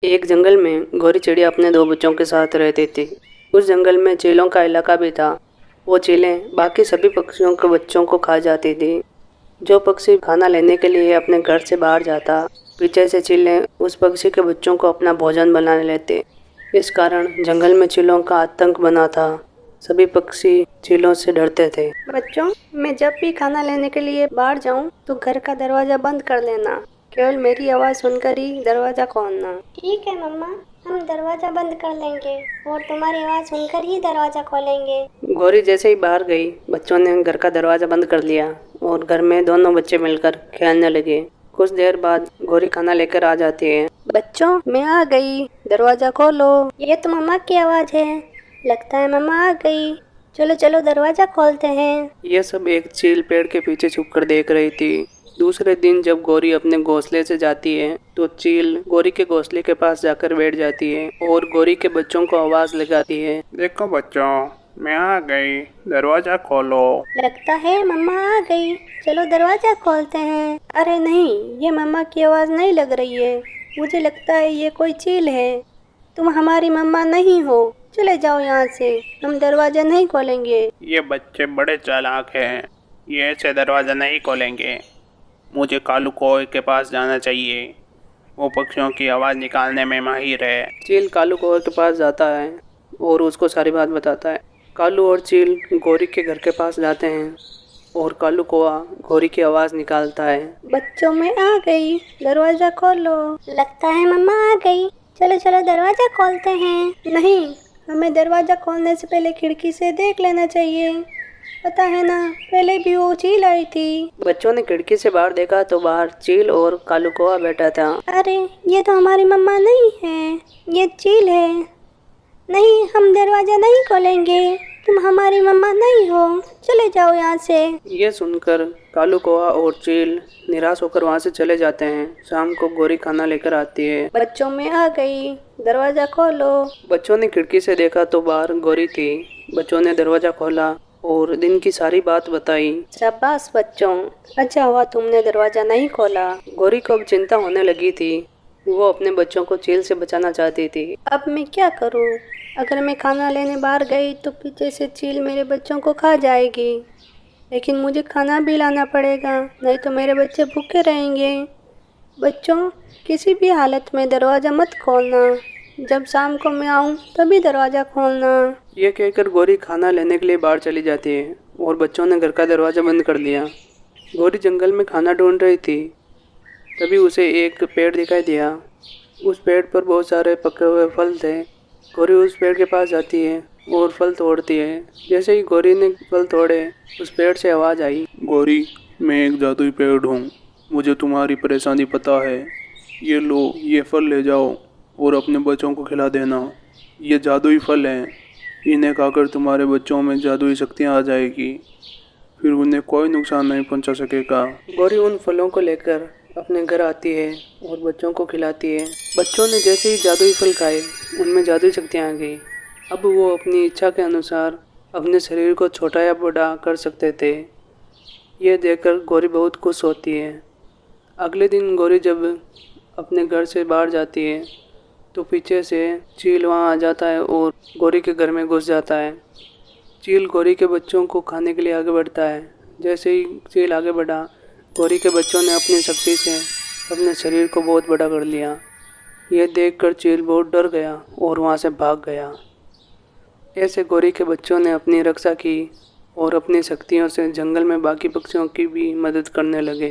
एक जंगल में गौरी चिड़िया अपने दो बच्चों के साथ रहती थी। उस जंगल में चीलों का इलाका भी था। वो चीलें बाकी सभी पक्षियों के बच्चों को खा जाती थी। जो पक्षी खाना लेने के लिए अपने घर से बाहर जाता, पीछे से चीलें उस पक्षी के बच्चों को अपना भोजन बना लेते। इस कारण जंगल में चीलों का आतंक बना था। सभी पक्षी चीलों से डरते थे। बच्चों, मैं जब भी खाना लेने के लिए बाहर जाऊं तो घर का दरवाजा बंद कर लेना। केवल मेरी आवाज़ सुनकर ही दरवाजा खोलना। ठीक है मम्मा, हम दरवाजा बंद कर लेंगे और तुम्हारी आवाज़ सुनकर ही दरवाजा खोलेंगे। गौरी जैसे ही बाहर गई, बच्चों ने घर का दरवाजा बंद कर लिया और घर में दोनों बच्चे मिलकर खेलने लगे। कुछ देर बाद गौरी खाना लेकर आ जाती है। बच्चों, मैं आ गई, दरवाजा खोलो। ये तो मम्मा की आवाज़ है, लगता है मम्मा आ गई। चलो चलो दरवाजा खोलते हैं। यह सब एक चील पेड़ के पीछे छुपकर देख रही थी। दूसरे दिन जब गौरी अपने घोंसले से जाती है तो चील गौरी के घोंसले के पास जाकर बैठ जाती है और गौरी के बच्चों को आवाज लगाती है। देखो बच्चों, मैं आ गई, दरवाजा खोलो। लगता है मम्मा आ गई, चलो दरवाजा खोलते हैं। अरे नहीं, ये मम्मा की आवाज़ नहीं लग रही है। मुझे लगता है ये कोई चील है। तुम हमारी मम्मा नहीं हो, चले जाओ यहाँ से, हम दरवाजा नहीं खोलेंगे। ये बच्चे बड़े चालाक हैं, ये ऐसे दरवाज़ा नहीं खोलेंगे। मुझे कालू कौवे के पास जाना चाहिए, वो पक्षियों की आवाज़ निकालने में माहिर है। चील कालू कौवे के पास जाता है और उसको सारी बात बताता है। कालू और चील गौरी के घर के पास जाते हैं और कालू कौवा गौरी की आवाज़ निकालता है। बच्चों, मैं आ गई, दरवाजा खोलो। लगता है मम्मा आ गई, चलो चलो दरवाजा खोलते हैं। नहीं, हमें दरवाजा खोलने से पहले खिड़की से देख लेना चाहिए। पता है ना, पहले भी वो चील आई थी। बच्चों ने खिड़की से बाहर देखा तो बाहर चील और कालू कौवा बैठा था। अरे ये तो हमारी मम्मा नहीं है, ये चील है। नहीं, हम दरवाजा नहीं खोलेंगे, तुम हमारी मम्मा नहीं हो, चले जाओ यहाँ से। ये सुनकर कालू कौवा और चील निराश होकर वहाँ से चले जाते हैं। शाम को गौरी खाना लेकर आती है। बच्चों, मैं आ गई, दरवाजा खोलो। बच्चों ने खिड़की से देखा तो बाहर गौरी थी। बच्चों ने दरवाजा खोला और दिन की सारी बात बताई। शाबाश बच्चों, अच्छा हुआ तुमने दरवाजा नहीं खोला। गौरी को अब चिंता होने लगी थी। वो अपने बच्चों को चील से बचाना चाहती थी। अब मैं क्या करूं? अगर मैं खाना लेने बाहर गई तो पीछे से चील मेरे बच्चों को खा जाएगी। लेकिन मुझे खाना भी लाना पड़ेगा, नहीं तो मेरे बच्चे भूखे रहेंगे। बच्चों, किसी भी हालत में दरवाज़ा मत खोलना। जब शाम को मैं आऊँ तभी दरवाज़ा खोलना। ये कहकर गौरी खाना लेने के लिए बाहर चली जाती है और बच्चों ने घर का दरवाज़ा बंद कर दिया। गौरी जंगल में खाना ढूंढ रही थी, तभी उसे एक पेड़ दिखाई दिया। उस पेड़ पर बहुत सारे पके हुए फल थे। गौरी उस पेड़ के पास जाती है और फल तोड़ती है। जैसे ही गौरी ने फल तोड़े, उस पेड़ से आवाज़ आई। गौरी, मैं एक जादुई पेड़ हूँ, मुझे तुम्हारी परेशानी पता है। ये लो, ये फल ले जाओ और अपने बच्चों को खिला देना। ये जादुई फल हैं, इन्हें खाकर तुम्हारे बच्चों में जादुई शक्तियाँ आ जाएगी, फिर उन्हें कोई नुकसान नहीं पहुँचा सकेगा। गौरी उन फलों को लेकर अपने घर आती है और बच्चों को खिलाती है। बच्चों ने जैसे ही जादुई फल खाए, उनमें जादुई शक्तियाँ आ गई। अब वो अपनी इच्छा के अनुसार अपने शरीर को छोटा या बड़ा कर सकते थे। ये देखकर गौरी बहुत खुश होती है। अगले दिन गौरी जब अपने घर से बाहर जाती है तो पीछे से चील वहाँ आ जाता है और गौरी के घर में घुस जाता है। चील गौरी के बच्चों को खाने के लिए आगे बढ़ता है। जैसे ही चील आगे बढ़ा, गौरी के बच्चों ने अपनी शक्ति से अपने शरीर को बहुत बड़ा कर लिया। यह देखकर चील बहुत डर गया और वहाँ से भाग गया। ऐसे गौरी के बच्चों ने अपनी रक्षा की और अपनी शक्तियों से जंगल में बाकी पक्षियों की भी मदद करने लगे।